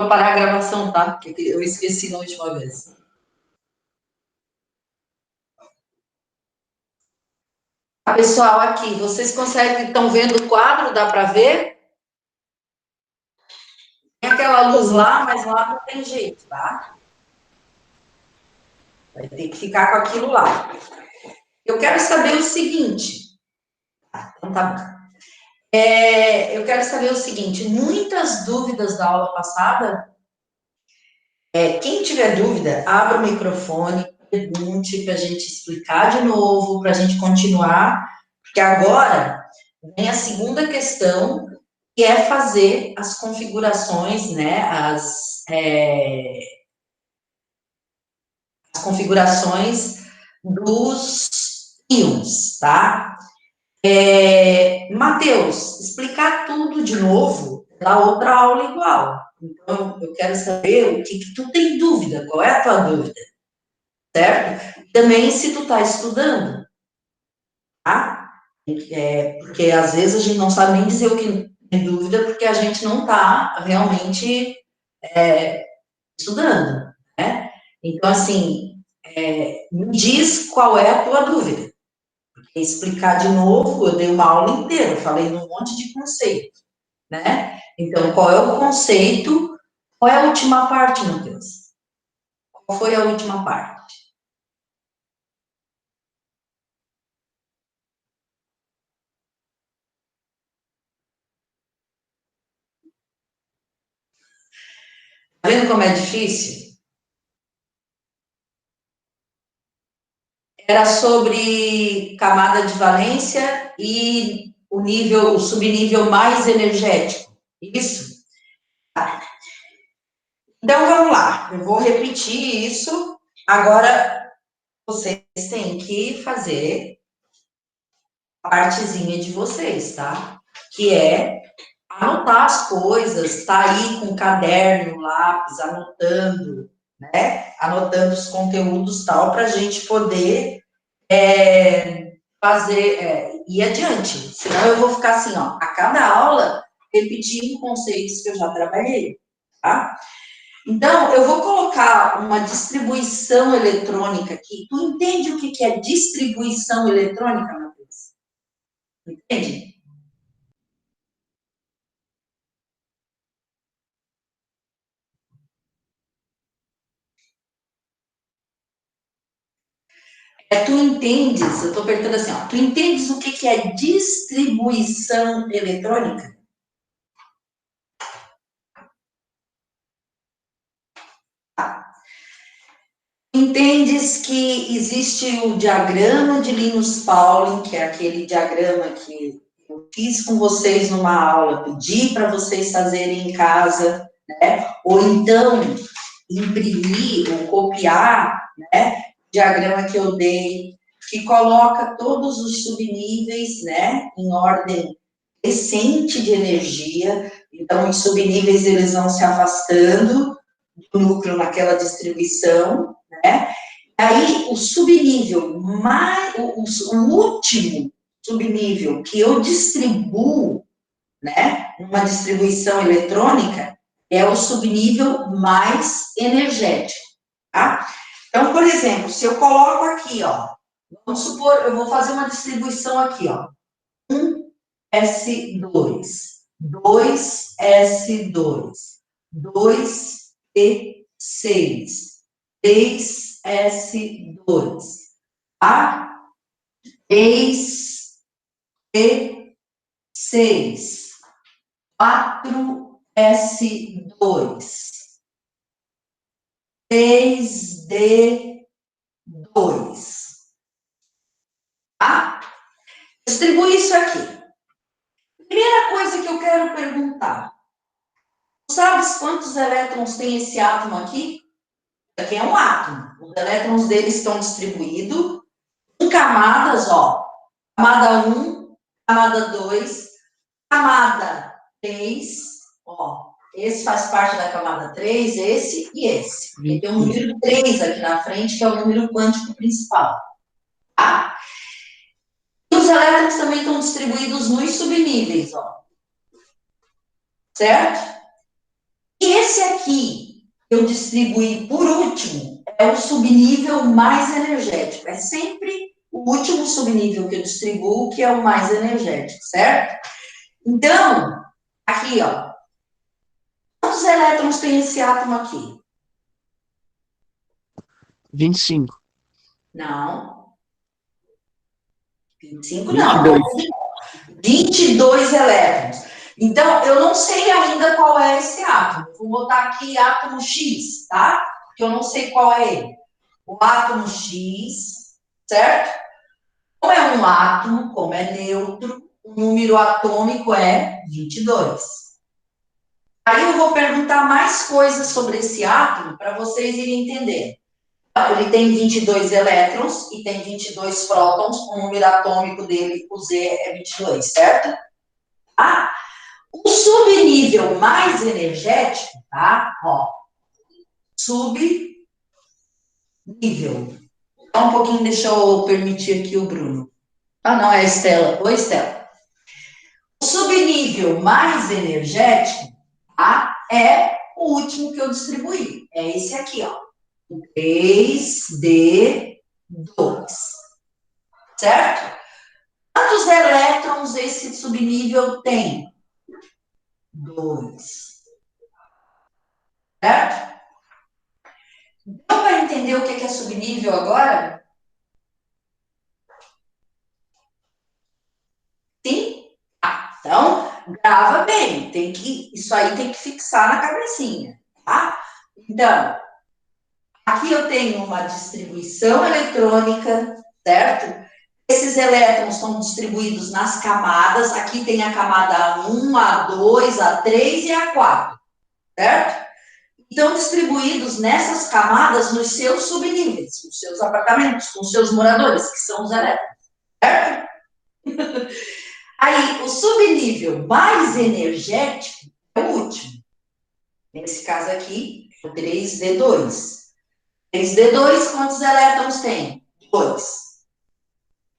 Vou parar a gravação, tá? Porque eu esqueci na última vez. Pessoal, aqui, vocês conseguem, estão vendo o quadro? Dá para ver? Tem aquela luz lá, mas lá não tem jeito, tá? Vai ter que ficar com aquilo lá. Eu quero saber o seguinte. Então tá bom. Eu quero saber o seguinte, muitas dúvidas da aula passada. Quem tiver dúvida, abra o microfone, pergunte para a gente explicar de novo, para a gente continuar, porque agora vem a segunda questão, que é fazer as configurações, né, as configurações dos íons, tá? Matheus, explicar tudo de novo na outra aula igual. Então, eu quero saber o que tu tem dúvida, qual é a tua dúvida, certo? Também se tu tá estudando, tá? Porque às vezes a gente não sabe nem dizer o que tem dúvida, porque a gente não tá realmente estudando, né? Então, assim, me diz qual é a tua dúvida. Porque explicar de novo, eu dei uma aula inteira, falei num monte de conceito, né? Então, qual é o conceito? Qual é a última parte, meu Deus? Qual foi a última parte? Tá vendo como é difícil? Era sobre camada de valência e o subnível mais energético. Isso? Então, vamos lá. Eu vou repetir isso. Agora, vocês têm que fazer a partezinha de vocês, tá? Que é anotar as coisas, tá aí com caderno, lápis, anotando, né? Anotando os conteúdos tal, para a gente poder ir adiante. Senão eu vou ficar assim, ó, a cada aula repetindo conceitos que eu já trabalhei, tá? Então, eu vou colocar uma distribuição eletrônica aqui. Tu entende o que é distribuição eletrônica, Matheus? Entende? Tu entendes, eu estou perguntando assim, ó, tu entendes o que é distribuição eletrônica? Entendes que existe o diagrama de Linus Pauling, que é aquele diagrama que eu fiz com vocês numa aula, pedi para vocês fazerem em casa, né? Ou então imprimir ou copiar, né? O diagrama que eu dei, que coloca todos os subníveis, né? Em ordem crescente de energia. Então, os subníveis eles vão se afastando do núcleo naquela distribuição, né? Aí, o subnível mais, o último subnível que eu distribuo, né, uma distribuição eletrônica, é o subnível mais energético, tá? Então, por exemplo, se eu coloco aqui, ó, vamos supor, eu vou fazer uma distribuição aqui, ó, 1S2, 2S2, 2P6, 3S2, tá? 3P6, 4S2, 3D2, tá? Distribui isso aqui. Primeira coisa que eu quero perguntar. Sabes quantos elétrons tem esse átomo aqui? Aqui é um átomo. Os elétrons dele estão distribuídos em camadas, ó. Camada 1, camada 2, camada 3, ó. Esse faz parte da camada 3, esse e esse. Porque tem um número 3 aqui na frente, que é o número quântico principal. Tá? E os elétrons também estão distribuídos nos subníveis, ó. Certo? Esse aqui, eu distribuí por último, é o subnível mais energético. É sempre o último subnível que eu distribuo que é o mais energético, certo? Então, aqui, ó. Quantos elétrons tem esse átomo aqui? 25. Não. 25 não. 22. 22 elétrons. Então, eu não sei ainda qual é esse átomo. Vou botar aqui átomo X, tá? Porque eu não sei qual é ele. O átomo X, certo? Como é um átomo, como é neutro, o número atômico é 22. Aí eu vou perguntar mais coisas sobre esse átomo para vocês irem entender. Ele tem 22 elétrons e tem 22 prótons, o número atômico dele, o Z, é 22, certo? Ah, o subnível mais energético, tá? Ó, subnível. Só um pouquinho, deixa eu permitir aqui o Bruno. Ah, não, é a Estela. Oi, Estela. O subnível mais energético, tá? É o último que eu distribuí. É esse aqui, ó. O 3D2. Certo? Quantos elétrons esse subnível tem? 2. Certo? Deu para entender o que é subnível agora? Sim? Então, grava bem. Isso aí tem que fixar na cabecinha. Tá? Então, aqui eu tenho uma distribuição eletrônica, certo? Esses elétrons são distribuídos nas camadas. Aqui tem a camada A1, A2, A3 e A4, certo? Estão distribuídos nessas camadas nos seus subníveis, nos seus apartamentos, com os seus moradores, que são os elétrons, certo? Aí, o subnível mais energético é o último. Nesse caso aqui, o 3D2. 3D2, quantos elétrons tem? 2.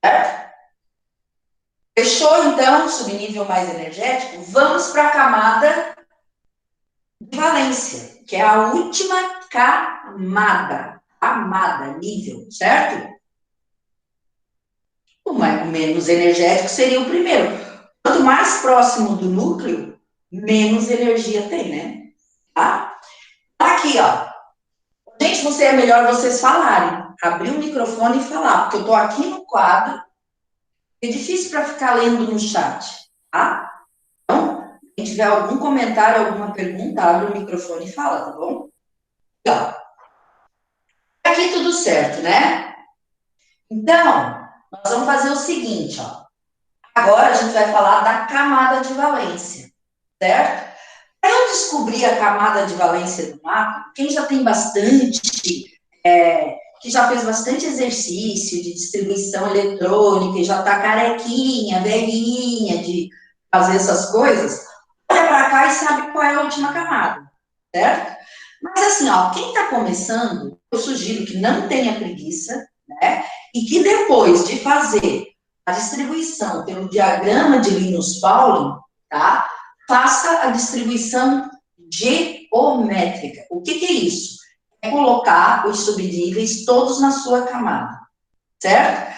Certo? Fechou, então, o subnível mais energético? Vamos para a camada de valência, que é a última camada. Camada, nível, certo? O menos energético seria o primeiro. Quanto mais próximo do núcleo, menos energia tem, né? Tá? Aqui, ó. Gente, é melhor vocês falarem. Abrir o microfone e falar, porque eu tô aqui no quadro. É difícil para ficar lendo no chat, tá? Então, se tiver algum comentário, alguma pergunta, abre o microfone e fala, tá bom? Então, aqui tudo certo, né? Então, nós vamos fazer o seguinte, ó. Agora a gente vai falar da camada de valência, certo? Para eu descobrir a camada de valência do mapa, quem já tem bastante, que já fez bastante exercício de distribuição eletrônica e já está carequinha, velhinha de fazer essas coisas, olha para cá e sabe qual é a última camada, certo? Mas assim, ó, quem está começando, eu sugiro que não tenha preguiça, né? E que depois de fazer a distribuição pelo diagrama de Linus Pauling, tá? Faça a distribuição geométrica. O que é isso? É colocar os subníveis todos na sua camada, certo?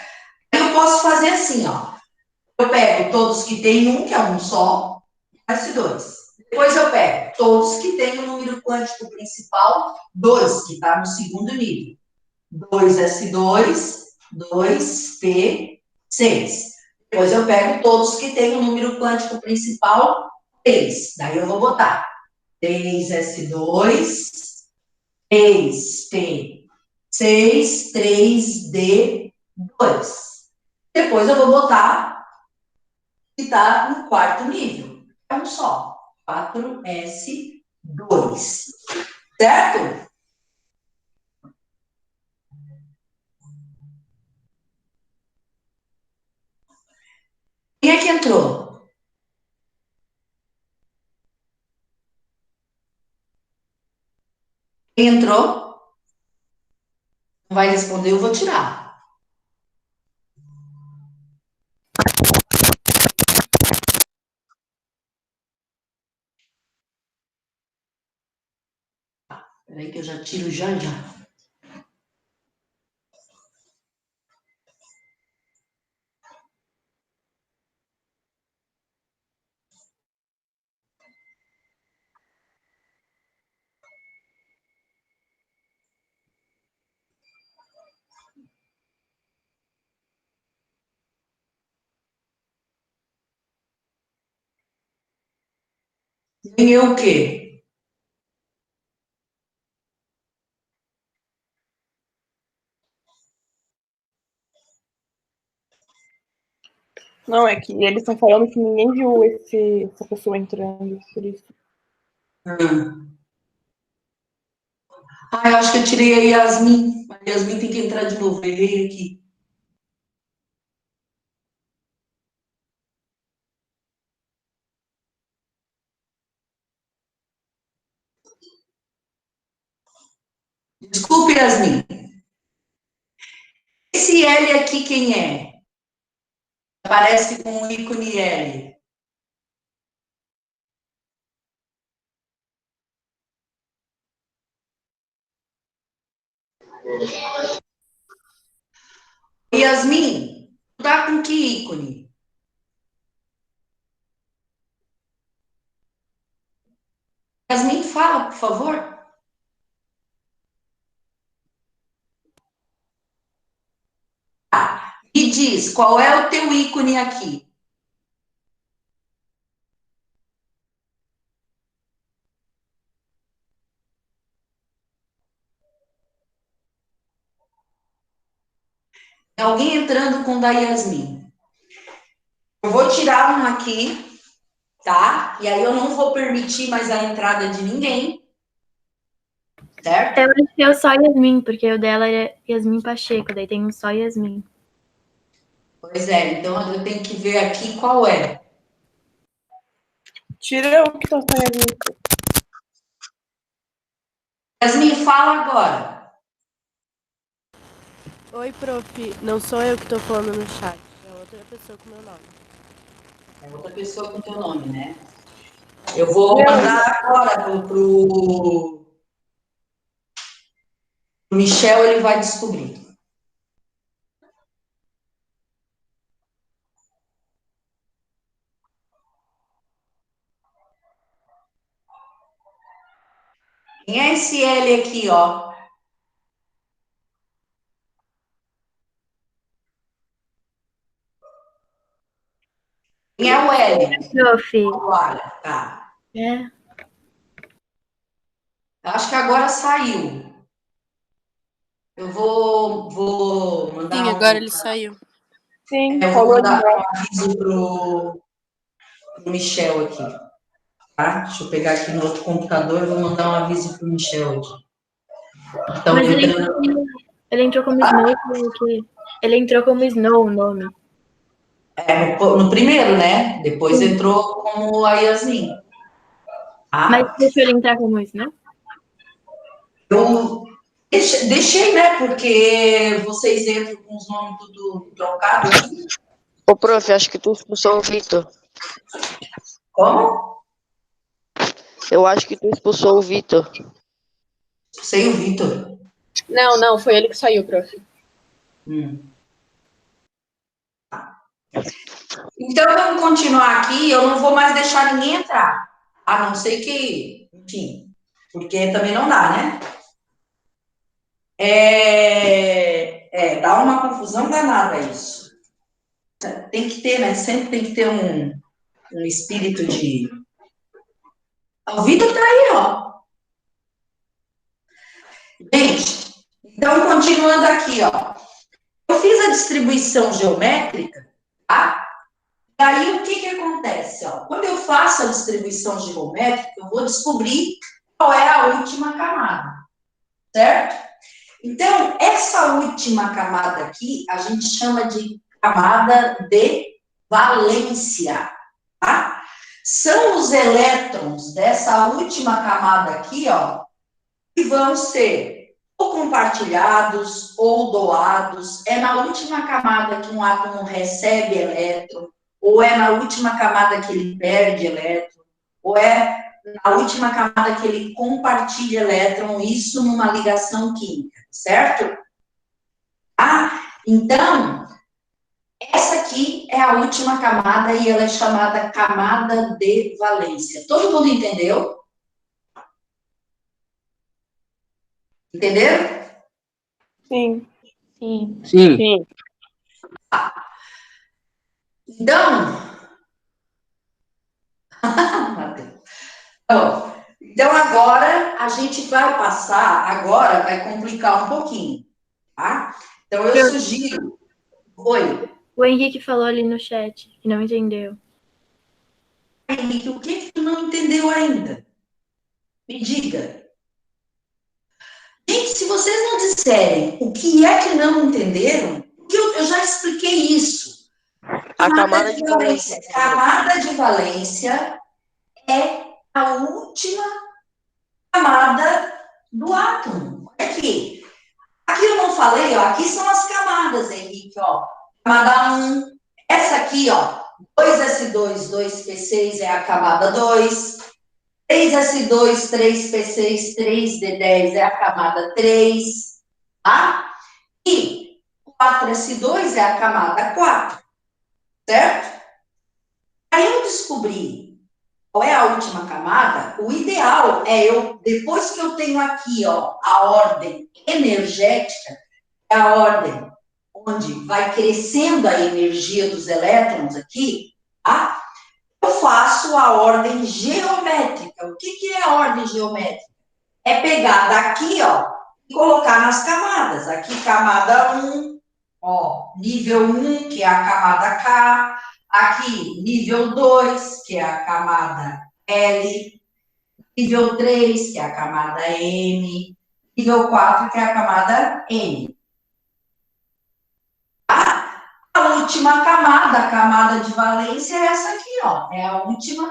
Eu posso fazer assim, ó. Eu pego todos que tem um, que é um só, S2. Depois eu pego todos que têm o número quântico principal 2, que está no segundo nível. 2S2, 2P6. Depois eu pego todos que têm o número quântico principal 3. Daí eu vou botar 3S2, 3P6, 3D2. Depois eu vou botar que está no quarto nível. É um só. 4S2. Certo? Quem é que entrou? Quem entrou? Não vai responder, eu vou tirar. Peraí que eu já tiro já. Ganhei o quê? Não, é que eles estão falando que ninguém viu essa pessoa entrando, por isso. Eu acho que eu tirei a Yasmin. A Yasmin tem que entrar de novo. Errei aqui. Desculpe, Yasmin. Esse L aqui quem é? Aparece com o ícone L. Yasmin, tá com que ícone? Yasmin, fala, por favor. Me diz, qual é o teu ícone aqui? Tem alguém entrando com o da Yasmin. Eu vou tirar um aqui, tá? E aí eu não vou permitir mais a entrada de ninguém. Certo? Eu acho que é só Yasmin, porque o dela é Yasmin Pacheco, daí tem um só Yasmin. Pois é, então eu tenho que ver aqui qual é. Tira o que tá saindo. Yasmin, fala agora. Oi, prof. Não sou eu que tô falando no chat. É outra pessoa com meu nome. É outra pessoa com teu nome, né? Eu vou mandar agora pro Michel, ele vai descobrir. Quem é esse L aqui, ó? Quem é o L? Prof. Agora, tá. É. Acho que agora saiu. Eu vou mandar Sim, agora ele saiu. Sim, eu vou falou de mandar novo. um aviso pro Michel aqui. Tá? Deixa eu pegar aqui no outro computador e vou mandar um aviso pro Michel aqui. Então, Mas entrando. ele entrou como Snow, porque ele entrou como Snow o nome. No primeiro, né? Depois entrou como a Yasmin. Mas Tá? deixa ele entrar como Snow? Eu deixei, né? Porque vocês entram com os nomes tudo trocado aqui. Ô, prof, acho que tu expulsou o Vitor. Como? Eu acho que tu expulsou o Vitor. Sei o Vitor. Não, foi ele que saiu, prof. Então, vamos continuar aqui. Eu não vou mais deixar ninguém entrar. A não ser que, enfim, porque também não dá, né? Dá uma confusão danada isso. Tem que ter, né? Sempre tem que ter um espírito de. O Vitor tá aí, ó. Gente, então, continuando aqui, ó. Eu fiz a distribuição geométrica, tá? E aí, o que acontece? Ó? Quando eu faço a distribuição geométrica, eu vou descobrir qual é a última camada, certo? Então, essa última camada aqui, a gente chama de camada de valência, tá? São os elétrons dessa última camada aqui, ó, que vão ser ou compartilhados ou doados. É na última camada que um átomo recebe elétron, ou é na última camada que ele perde elétron, ou é a última camada que ele compartilha elétron, isso numa ligação química, certo? Então, essa aqui é a última camada e ela é chamada camada de valência. Todo mundo entendeu? Entenderam? Sim. Sim. Sim. Sim. Então, então agora a gente vai passar, agora vai complicar um pouquinho, tá? Então eu sugiro. Oi, O Henrique falou ali no chat que não entendeu. Henrique, o que tu não entendeu ainda? Me diga. Gente, se vocês não disserem o que é que não entenderam, porque eu já expliquei isso. A camada de valência. Camada de valência é a última camada do átomo. Olha aqui. Aqui eu não falei, ó, aqui são as camadas, Henrique, ó. Camada 1, essa aqui, ó, 2s2, 2p6 é a camada 2, 3s2, 3p6, 3d10 é a camada 3, tá? E 4s2 é a camada 4, certo? Aí eu descobri qual é a última camada. O ideal é depois que eu tenho aqui, ó, a ordem energética, é a ordem onde vai crescendo a energia dos elétrons aqui, tá? Eu faço a ordem geométrica. O que é a ordem geométrica? É pegar daqui, ó, e colocar nas camadas. Aqui, camada 1, ó, nível 1, que é a camada K. Aqui, nível 2, que é a camada L. Nível 3, que é a camada M. Nível 4, que é a camada N. A última camada, a camada de valência, é essa aqui, ó. É a última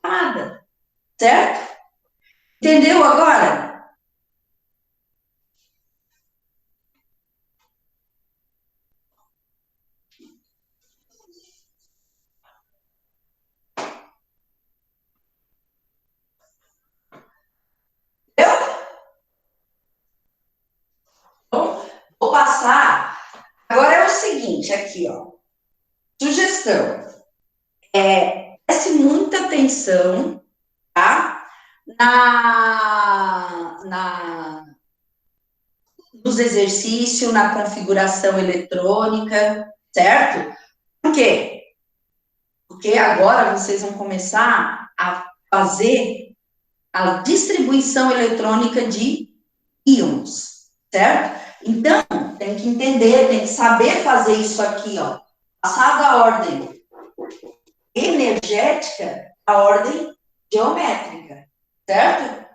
camada. Certo? Entendeu agora? Então, vou passar. Agora é o seguinte, aqui, ó. Sugestão. Preste muita atenção, tá? Nos exercícios, na configuração eletrônica, certo? Por quê? Porque agora vocês vão começar a fazer a distribuição eletrônica de íons, certo? Então, tem que entender, tem que saber fazer isso aqui, ó. Passar da ordem energética à ordem geométrica, certo?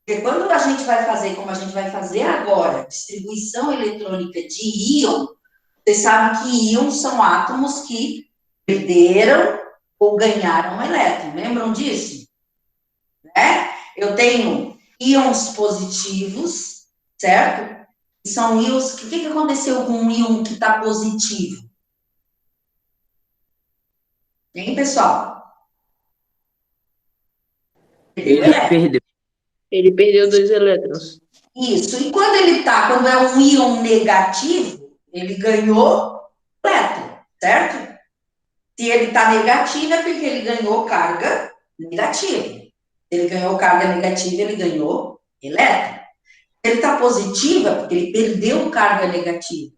Porque quando a gente vai fazer, como a gente vai fazer agora, distribuição eletrônica de íon, vocês sabem que íons são átomos que perderam ou ganharam um elétron. Lembram disso? Né? Eu tenho íons positivos, certo? Que são íons... O que aconteceu com um íon que está positivo? Hein, pessoal? Ele perdeu 2 elétrons. Isso. E quando é um íon negativo, ele ganhou elétron, certo? Se ele está negativo, é porque ele ganhou carga negativa. Se ele ganhou carga negativa, ele ganhou elétron. Se ele está positivo, é porque ele perdeu carga negativa,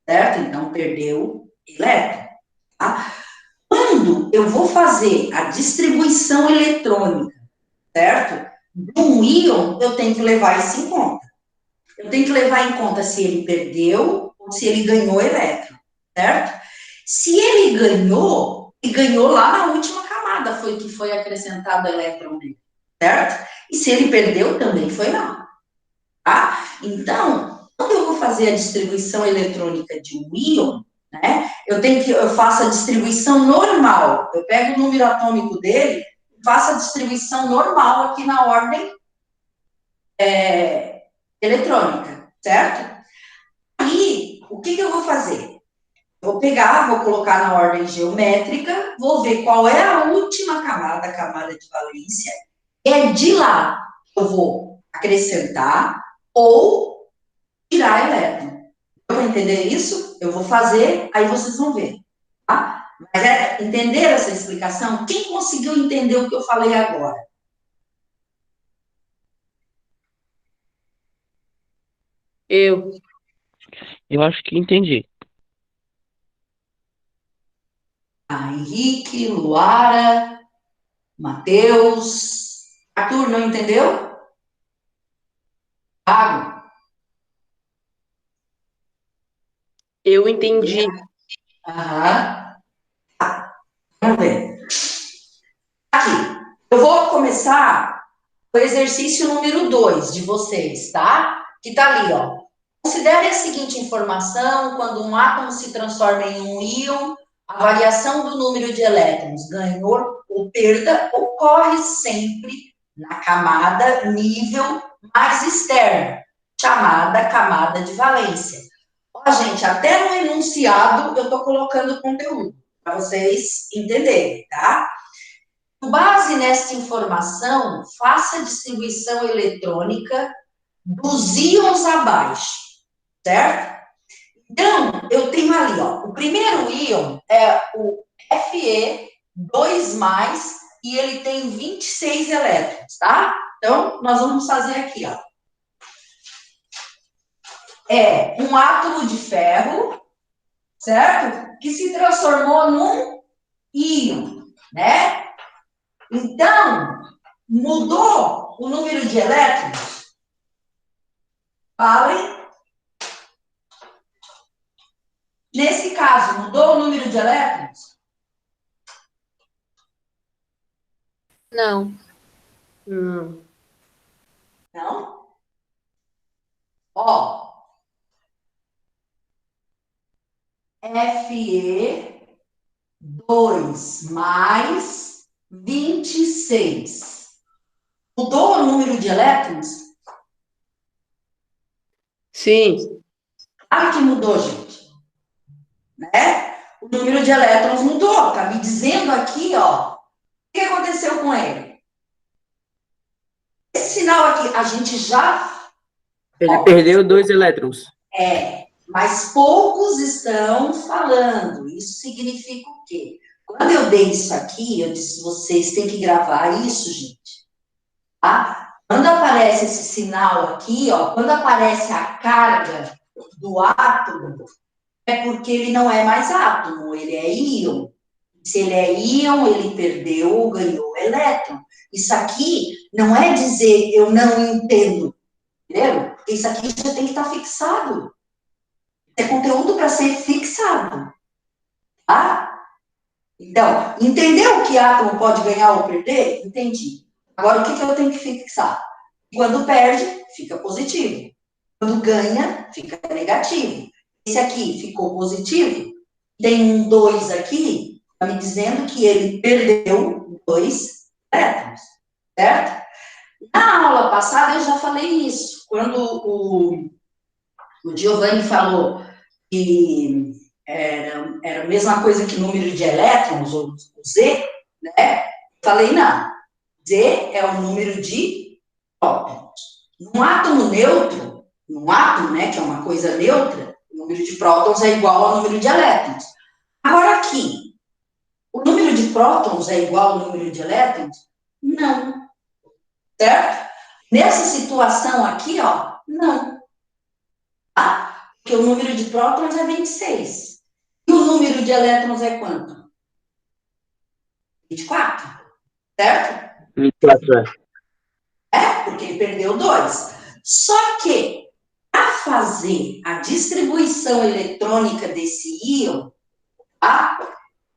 certo? Então, perdeu elétron, tá? Quando eu vou fazer a distribuição eletrônica, certo? De um íon, eu tenho que levar isso em conta. Eu tenho que levar em conta se ele perdeu ou se ele ganhou elétron, certo? Se ele ganhou lá na última camada, foi que foi acrescentado elétron dele, certo? E se ele perdeu, também foi lá, tá? Então, quando eu vou fazer a distribuição eletrônica de um íon, né, eu faço a distribuição normal, eu pego o número atômico dele, faço a distribuição normal aqui na ordem eletrônica, certo? Aí, o que eu vou fazer? Vou pegar, vou colocar na ordem geométrica, vou ver qual é a última camada, a camada de valência, É de lá que eu vou acrescentar ou tirar elétron. Eu vou entender isso? Eu vou fazer, aí vocês vão ver. Tá? Mas entender essa explicação? Quem conseguiu entender o que eu falei agora? Eu. Eu acho que entendi. Henrique, Luara, Matheus. Arthur, não entendeu? Thiago? Eu entendi. Aham. Vamos ver. Aqui. Eu vou começar o exercício número 2 de vocês, tá? Que tá ali, ó. Considere a seguinte informação: quando um átomo se transforma em um íon, a variação do número de elétrons, ganho ou perda, ocorre sempre na camada nível mais externo, chamada camada de valência. Ó, gente, até no enunciado eu estou colocando conteúdo, para vocês entenderem, tá? Com base nesta informação, faça a distribuição eletrônica dos íons abaixo, certo? Então, eu tenho ali, ó, o primeiro íon é o Fe2+, e ele tem 26 elétrons, tá? Então, nós vamos fazer aqui, ó. É um átomo de ferro, certo? Que se transformou num íon, né? Então, mudou o número de elétrons? Falem. Nesse caso, mudou o número de elétrons? Não. Não? Ó. Fe2 + 26. Mudou o número de elétrons? Sim. Claro que mudou, gente. Né? O número de elétrons mudou. Tá me dizendo aqui, ó. O que aconteceu com ele? Esse sinal aqui, a gente já... Ele perdeu 2 elétrons. Mas poucos estão falando. Isso significa o quê? Quando eu dei isso aqui, eu disse, vocês têm que gravar isso, gente. Tá? Quando aparece esse sinal aqui, ó, quando aparece a carga do átomo, é porque ele não é mais átomo, ele é íon. Se ele é íon, ele perdeu ou ganhou elétron. Isso aqui não é dizer eu não entendo, entendeu? Isso aqui já tem que estar fixado. É conteúdo para ser fixado. Tá? Então, entendeu que átomo pode ganhar ou perder? Entendi. Agora, o que eu tenho que fixar? Quando perde, fica positivo. Quando ganha, fica negativo. Esse aqui ficou positivo. Tem um 2 aqui, está me dizendo que ele perdeu 2 elétrons. Certo? Na aula passada, eu já falei isso. Quando o Giovanni falou que era a mesma coisa que número de elétrons, ou Z, né? Falei, não. Z é o número de prótons. Num átomo neutro, num átomo, né, que é uma coisa neutra, o número de prótons é igual ao número de elétrons. Agora aqui, o número de prótons é igual ao número de elétrons? Não. Certo? Nessa situação aqui, ó, não. Tá? Porque o número de prótons é 26. E o número de elétrons é quanto? 24. Certo? 24, Porque ele perdeu 2. Só que, para fazer a distribuição eletrônica desse íon, tá?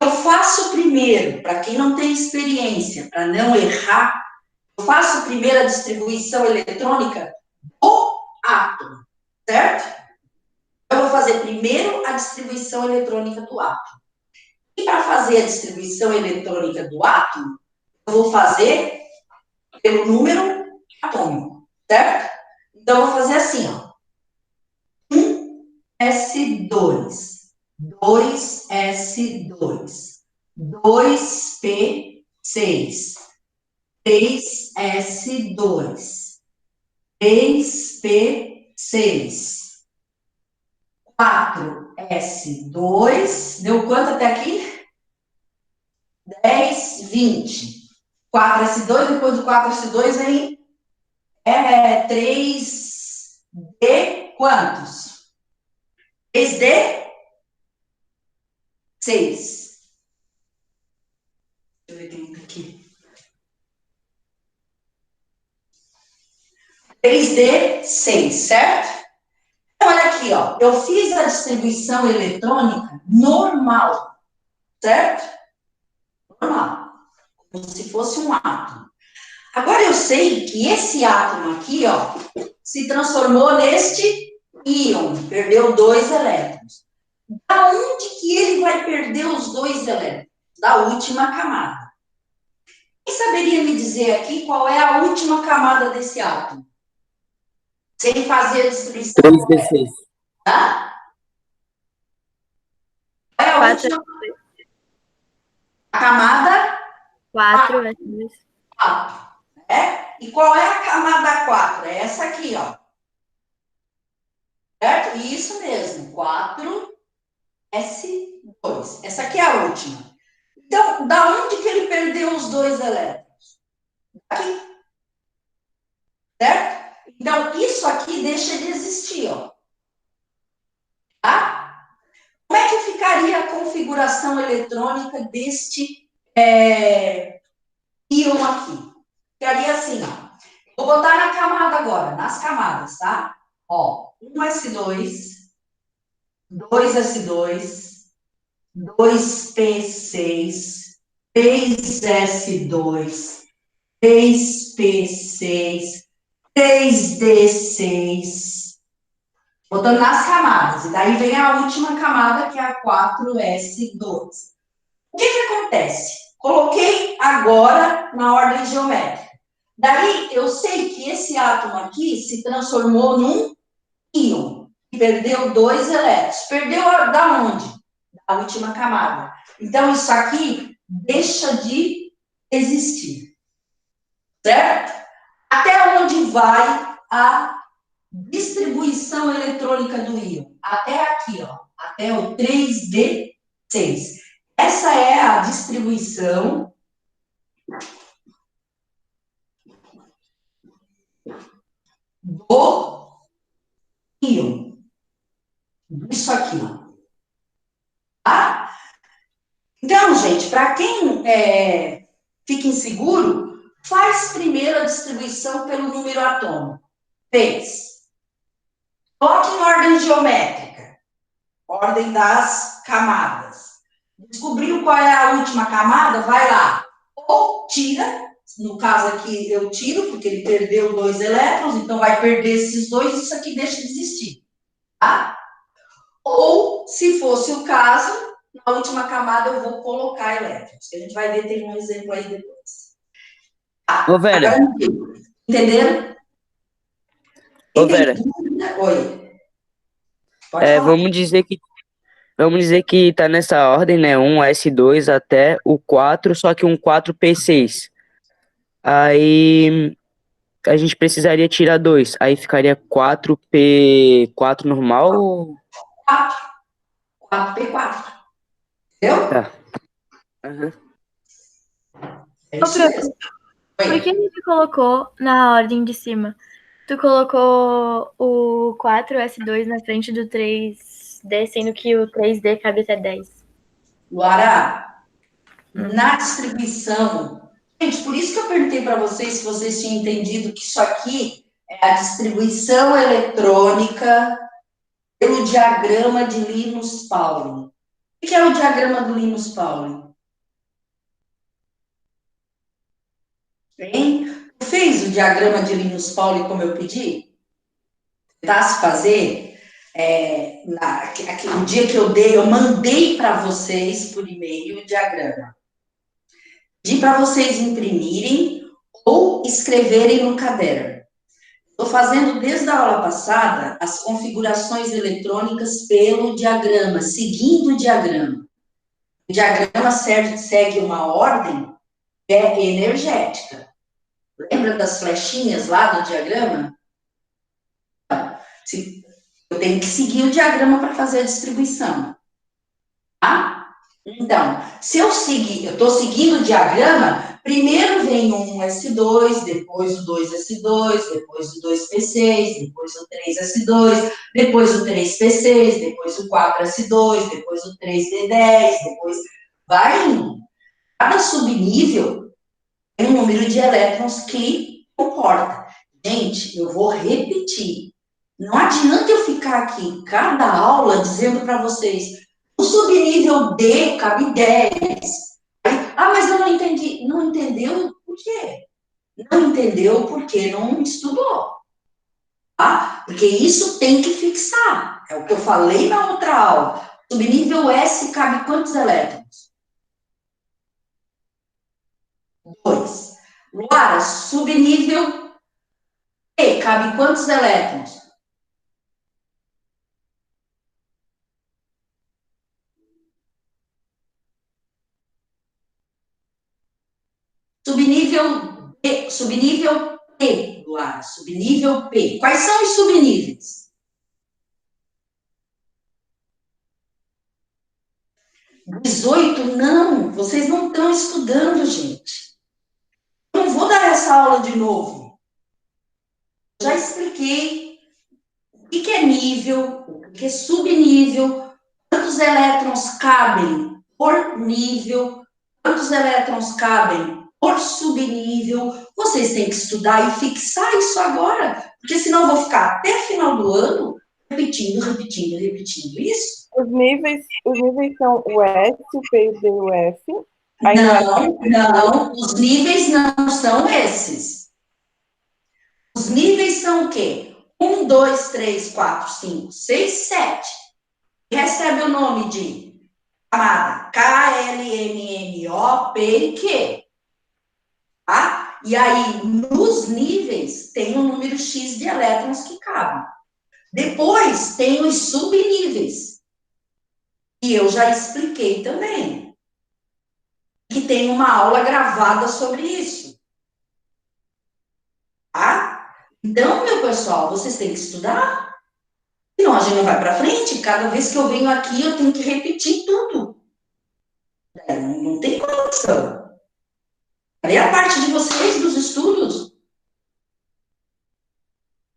Eu faço primeiro, para quem não tem experiência, para não errar, eu faço primeiro a distribuição eletrônica do átomo, certo? Eu vou fazer primeiro a distribuição eletrônica do átomo. E para fazer a distribuição eletrônica do átomo, eu vou fazer pelo número atômico, certo? Então, eu vou fazer assim, ó. 1s2, 2s2, 2p6, 3S2, 3P6, 4S2, deu quanto até aqui? 10, 20. 4S2, depois do 4S2 vem 3D, quantos? 3D, 6. Deixa eu ver quem tá aqui. 3D, 6, certo? Então, olha aqui, ó. Eu fiz a distribuição eletrônica normal, certo? Normal. Como se fosse um átomo. Agora, eu sei que esse átomo aqui, ó, se transformou neste íon, perdeu 2 elétrons. Da onde que ele vai perder os 2 elétrons? Da última camada. Quem saberia me dizer aqui qual é a última camada desse átomo? Sem fazer a distribuição. 3D6. Tá? Qual é a 4, última camada? 4 S2. 4. E qual é a camada 4? É essa aqui, ó. Certo? Isso mesmo. 4S2. Essa aqui é a última. Então, da onde que ele perdeu os 2 elétrons? Aqui. Certo? Então, isso aqui deixa de existir, ó. Tá? Como é que ficaria a configuração eletrônica deste íon aqui? Ficaria assim, ó. Vou botar na camada agora, nas camadas, tá? Ó, 1S2, 2S2, 2P6, 3S2, 3P6, 3D6, botando nas camadas. E daí vem a última camada, que é a 4S2. O que acontece? Coloquei agora na ordem geométrica. Daí, eu sei que esse átomo aqui se transformou num íon, e perdeu 2 elétrons. Perdeu da onde? Da última camada. Então, isso aqui deixa de existir. Certo? Até onde vai a distribuição eletrônica do íon? Até aqui, ó. Até o 3D6. Essa é a distribuição do íon. Isso aqui, ó. Tá? Então, gente, para quem fica inseguro, faz primeiro a distribuição pelo número atômico. Fez. Coloque em ordem geométrica. Ordem das camadas. Descobriu qual é a última camada? Vai lá. Ou tira. No caso aqui, eu tiro, porque ele perdeu 2 elétrons, então vai perder esses 2, isso aqui deixa de existir. Tá? Ou, se fosse o caso, na última camada eu vou colocar elétrons. Que a gente vai ver, tem um exemplo aí depois. Ô, Vera. Entenderam? Ô, Vera. Oi. Pode falar. Vamos dizer que tá nessa ordem, né? 1S2 até o 4, só que um 4P6. Aí a gente precisaria tirar 2. Aí ficaria 4P4 normal. 4P4. Entendeu? Tá. Uhum. É isso mesmo. Por que tu colocou na ordem de cima? Tu colocou o 4S2 na frente do 3D, sendo que o 3D cabe até 10. Luara, na distribuição... Gente, por isso que eu perguntei para vocês se vocês tinham entendido que isso aqui é a distribuição eletrônica pelo diagrama de Linus Pauling. O que é o diagrama do Linus Pauling? Hein? Fez o diagrama de Linus Pauling como eu pedi? Tentasse fazer? O dia que eu dei, eu mandei para vocês por e-mail o diagrama. Pedi para vocês imprimirem ou escreverem no caderno. Estou fazendo desde a aula passada as configurações eletrônicas pelo diagrama, seguindo o diagrama. O diagrama segue uma ordem energética. Lembra das flechinhas lá do diagrama? Eu tenho que seguir o diagrama para fazer a distribuição. Tá? Então, se eu estou seguindo o diagrama, primeiro vem um S2, depois o 2S2, depois o 2P6, depois o 3S2, depois o 3P6, depois o 4S2, depois o 3D10, depois vai indo. Cada subnível tem um número de elétrons que comporta. Gente, eu vou repetir. Não adianta eu ficar aqui, cada aula, dizendo para vocês, o subnível D cabe 10. Ah, mas eu não entendi. Não entendeu por quê? Não entendeu porque não estudou. Tá? Porque isso tem que fixar. É o que eu falei na outra aula. Subnível S cabe quantos elétrons? 2. Luara, subnível E cabe quantos elétrons? Subnível P, Luara, subnível P. Quais são os subníveis? 18, não, vocês não estão estudando, gente. Eu não vou dar essa aula de novo. Já expliquei o que é nível, o que é subnível, quantos elétrons cabem por nível, quantos elétrons cabem por subnível. Vocês têm que estudar e fixar isso agora, porque senão eu vou ficar até final do ano repetindo isso. Os níveis são o S, o P, o D e o F. Aí Não, os níveis não são esses. Os níveis são o quê? 1, 2, 3, 4, 5, 6, 7. Recebe o nome de camada K, L, M, N, O, P e Q. Tá? E aí, nos níveis, tem um número X de elétrons que cabem. Depois, tem os subníveis. E eu já expliquei também. Que tem uma aula gravada sobre isso. Tá? Então, meu pessoal, vocês têm que estudar. Senão a gente não vai para frente. Cada vez que eu venho aqui, eu tenho que repetir tudo. Não tem condição. Cadê a parte de vocês dos estudos?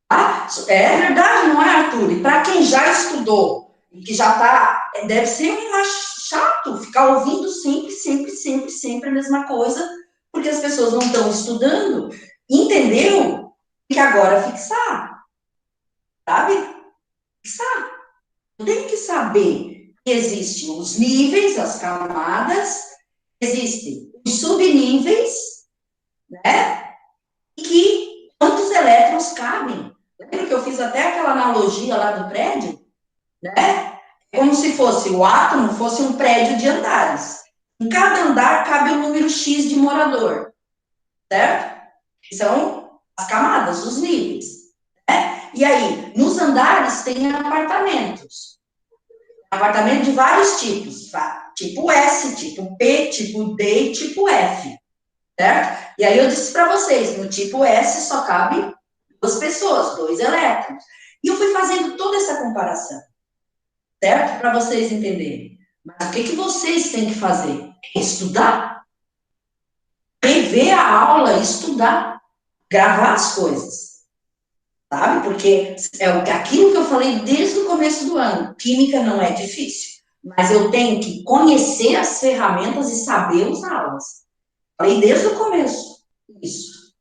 Ah, é verdade, não é, Arthur? E para quem já estudou e que já está, deve ser chato ficar ouvindo sempre a mesma coisa, porque as pessoas não estão estudando. Entendeu? Tem que agora fixar. Sabe? Fixar. Tem que saber que existem os níveis, as camadas, existem os subníveis, né? E que quantos elétrons cabem. Lembra que eu fiz até aquela analogia lá do prédio? Né? Como se fosse o átomo, fosse um prédio de andares. Em cada andar cabe um número X de morador. Certo? São as camadas, os níveis. Né? E aí, nos andares tem apartamentos. Apartamento de vários tipos. Tipo S, tipo P, tipo D e tipo F. Certo? E aí eu disse para vocês, no tipo S só cabe 2 pessoas, 2 elétrons. E eu fui fazendo toda essa comparação. Certo? Para vocês entenderem. Mas o que vocês têm que fazer? Estudar. Rever a aula, estudar. Gravar as coisas. Sabe? Porque é aquilo que eu falei desde o começo do ano. Química não é difícil. Mas eu tenho que conhecer as ferramentas e saber usá-las. Falei desde o começo. Isso.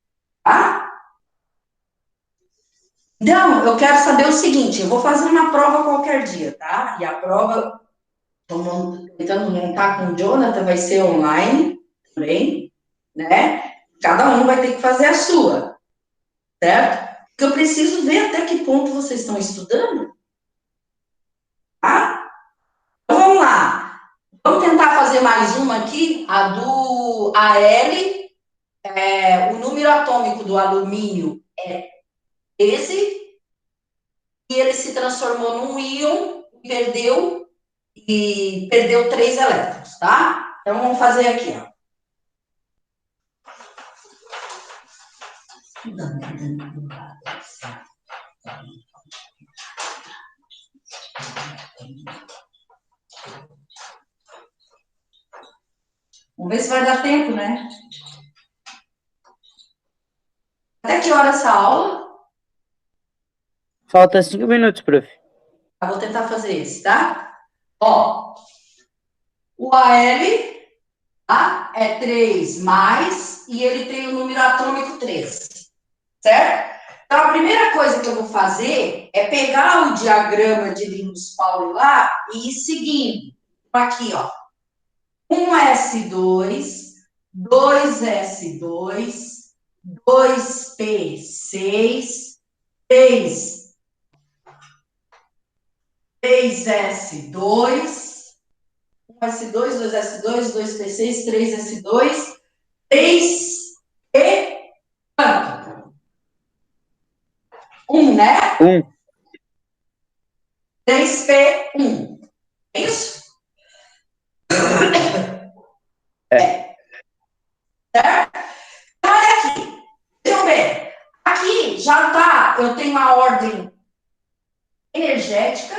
Tá? Então, eu quero saber o seguinte, eu vou fazer uma prova qualquer dia, tá? E a prova, estou tentando montar com o Jonathan, vai ser online também, né? Cada um vai ter que fazer a sua, certo? Porque eu preciso ver até que ponto vocês estão estudando, tá? Então, vamos lá. Vamos tentar fazer mais uma aqui, a do AL, o número atômico do alumínio é 13, e ele se transformou num íon e perdeu 3 elétrons, tá? Então, vamos fazer aqui, ó. Vamos ver se vai dar tempo, né? Até que hora essa aula? Falta 5 minutos, prof. Eu vou tentar fazer esse, tá? Ó, o AL, tá? É 3 mais, e ele tem o número atômico 3, certo? Então, a primeira coisa que eu vou fazer é pegar o diagrama de Linus Pauling lá e ir seguindo. Aqui, ó. 1s2, 2s2, 2p6, 3s2, 1s2, 2s2, 2p6, 3s2, 3p, quanto? 1, né? 1. 3p1. É isso? É. Certo? Então, olha aqui. Deixa eu ver. Aqui já tá, eu tenho a ordem energética.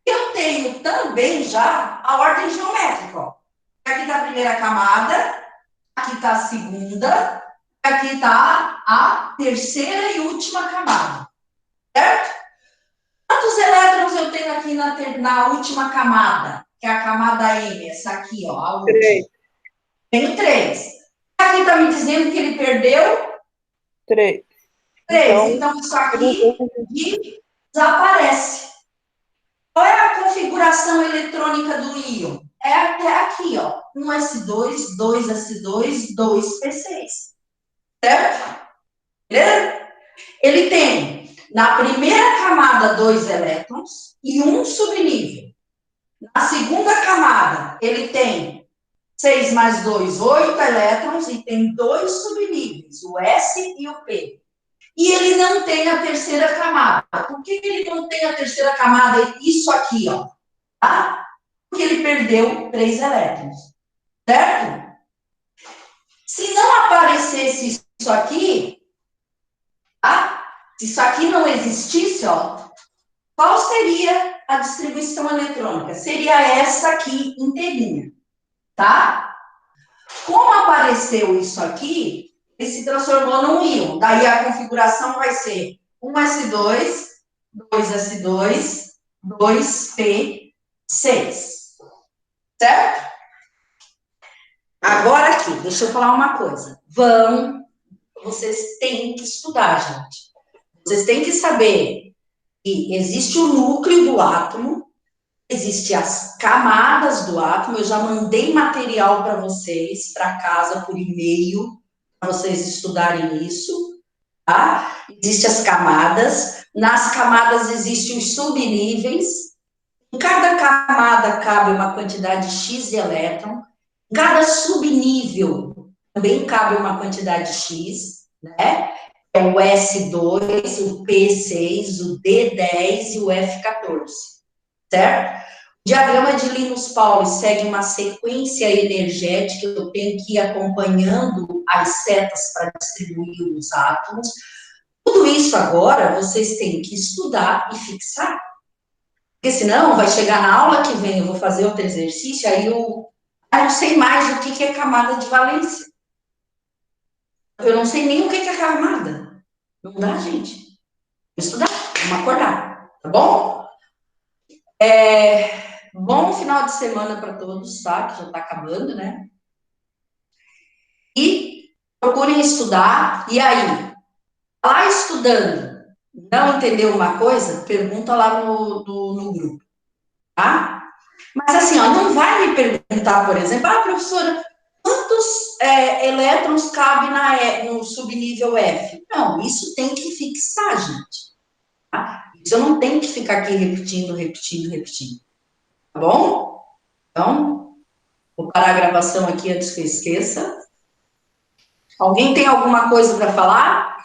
Eu tenho também já a ordem geométrica. Ó. Aqui está a primeira camada, aqui está a segunda, aqui está a terceira e última camada. Certo? Quantos elétrons eu tenho aqui na última camada? Que é a camada M, essa aqui, ó, a última. 3. Tenho 3. Aqui está me dizendo que ele perdeu 3. 3. Então isso aqui desaparece. Qual é a configuração eletrônica do íon? É até aqui, ó. 1s2, 2s2, 2p6. Certo? Beleza? Ele tem, na primeira camada, 2 elétrons e um subnível. Na segunda camada, ele tem 6 mais 2, 8 elétrons e tem 2 subníveis, o S e o P. E ele não tem a terceira camada. Por que ele não tem a terceira camada? Isso aqui, ó. Tá? Porque ele perdeu 3 elétrons. Certo? Se não aparecesse isso aqui, tá? Se isso aqui não existisse, ó, qual seria a distribuição eletrônica? Seria essa aqui inteirinha, tá? Como apareceu isso aqui, ele se transformou num íon. Daí a configuração vai ser 1s2, 2s2, 2p6. Certo? Agora aqui, deixa eu falar uma coisa. Vocês têm que estudar, gente. Vocês têm que saber que existe o núcleo do átomo, existem as camadas do átomo. Eu já mandei material para vocês, para casa, por e-mail, para vocês estudarem isso, tá? Existem as camadas. Nas camadas existem os subníveis. Em cada camada cabe uma quantidade X de elétron. Em cada subnível também cabe uma quantidade X, né? É o S2, o P6, o D10 e o F14, certo? O diagrama de Linus Pauling segue uma sequência energética, eu tenho que ir acompanhando as setas para distribuir os átomos. Tudo isso agora vocês têm que estudar e fixar. Porque senão vai chegar na aula que vem, eu vou fazer outro exercício, aí eu não sei mais o que é camada de valência. Eu não sei nem o que é camada. Não dá, gente. Vamos estudar, vamos acordar, tá bom? Bom final de semana para todos, tá? Que já está acabando, né? E procurem estudar. E aí, lá estudando, não entendeu uma coisa? Pergunta lá no grupo, tá? Mas assim, ó, não vai me perguntar, por exemplo, professora, quantos elétrons cabe no subnível F? Não, isso tem que fixar, gente. Tá? Isso eu não tenho que ficar aqui repetindo. Tá bom? Então, vou parar a gravação aqui antes que eu esqueça. Alguém tem alguma coisa para falar?